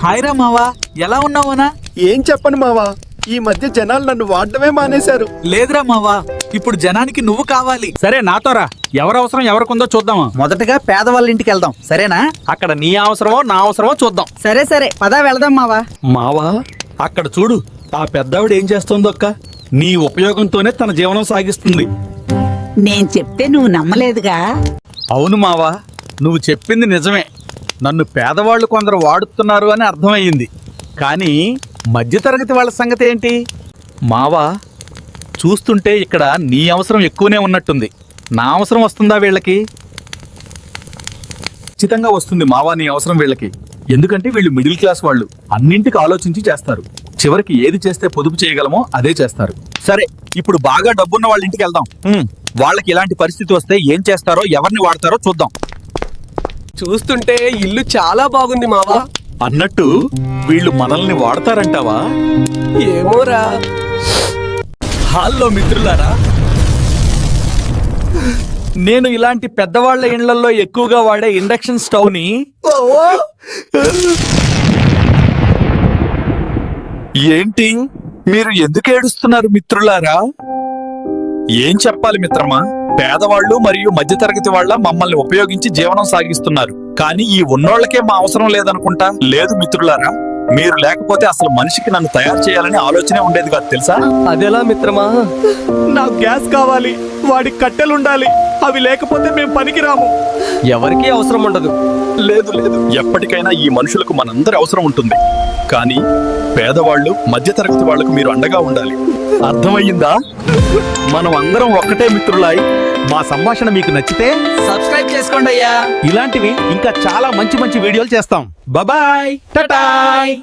Hi రా మావా, ఎలా ఉన్నావునా? ఏం చెప్పను మావా, ఈ మధ్య జనాలు నన్ను వాడటమే మానేశారు. లేదురా మావా, ఇప్పుడు జనానికి నువ్వు కావాలి. సరే నాతో రా, ఎవరి అవసరం ఎవరికుందో చూద్దామా. మొదటగా పేదవాళ్ళ ఇంటికి వెళ్దాం, సరేనా? అక్కడ నీ అవసరమో నా అవసరమో చూద్దాం. సరే సరే, పదా వెళదాం మావా. మావా, అక్కడ చూడు, ఆ పెద్దావిడ ఏం చేస్తుందో అక్క. నీ ఉపయోగంతోనే తన జీవనం సాగిస్తుంది. నేను చెప్తే నువ్వు నమ్మలేదుగా. అవును మావా, నువ్వు చెప్పింది నిజమే. నన్ను పేదవాళ్ళు కొందరు వాడుతున్నారు అని అర్థమయ్యింది. కానీ మధ్యతరగతి వాళ్ళ సంగతి ఏంటి? మావా, చూస్తుంటే ఇక్కడ నీ అవసరం ఎక్కువనే ఉన్నట్టుంది. నా అవసరం వస్తుందా వీళ్ళకి? ఖచ్చితంగా వస్తుంది మావా, నీ అవసరం వీళ్ళకి. ఎందుకంటే వీళ్ళు మిడిల్ క్లాస్ వాళ్ళు, అన్నింటికి ఆలోచించి చేస్తారు. చివరికి ఏది చేస్తే పొదుపు చేయగలమో అదే చేస్తారు. సరే, ఇప్పుడు బాగా డబ్బున్న వాళ్ళ ఇంటికి వెళ్దాం. వాళ్ళకి ఇలాంటి పరిస్థితి వస్తే ఏం చేస్తారో, ఎవరిని వాడతారో చూద్దాం. చూస్తుంటే ఇల్లు చాలా బాగుంది మావా. అన్నట్టు వీళ్ళు మనల్ని వాడతారంటావా? ఏమోరా. హాల్లో మిత్రులారా, నేను ఇలాంటి పెద్దవాళ్ల ఇళ్లలో ఎక్కువగా వాడే ఇండక్షన్ స్టవ్ ని ఏంటి మీరు ఎందుకు ఏడుస్తున్నారు మిత్రులారా? ఏం చెప్పాలి మిత్రమా, పేదవాళ్లు మరియు మధ్యతరగతి వాళ్ళ మమ్మల్ని ఉపయోగించి జీవనం సాగిస్తున్నారు. కానీ ఈ ఉన్నోళ్లకే మా అవసరం లేదనుకుంటా. లేదు మిత్రులారా, మీరు లేకపోతే అసలు మనిషికి నన్ను తయారు చేయాలని ఆలోచనే ఉండేది కాదు, తెలుసా? అదెలా మిత్రమా? నాకు గ్యాస్ కావాలి, వాడికి కట్టెలుండాలి. అవి లేకపోతే మేము పనికిరాము. ఎవరికీ అవసరం ఉండదు. లేదు లేదు, ఎప్పటికైనా ఈ మనుషులకు మనందరి అవసరం ఉంటుంది. కానీ పేదవాళ్ళు మధ్యతరగతి వాళ్లకు మీరు అండగా ఉండాలి. అర్థమయ్యిందా? మనం అందరం ఒక్కటే మిత్రులాయి. మా సంభాషణ మీకు నచ్చితే సబ్స్క్రైబ్ చేసుకోండి అయ్యా. ఇలాంటివి ఇంకా చాలా మంచి మంచి వీడియోలు చేస్తాం. బాయ్, టాటాయ్.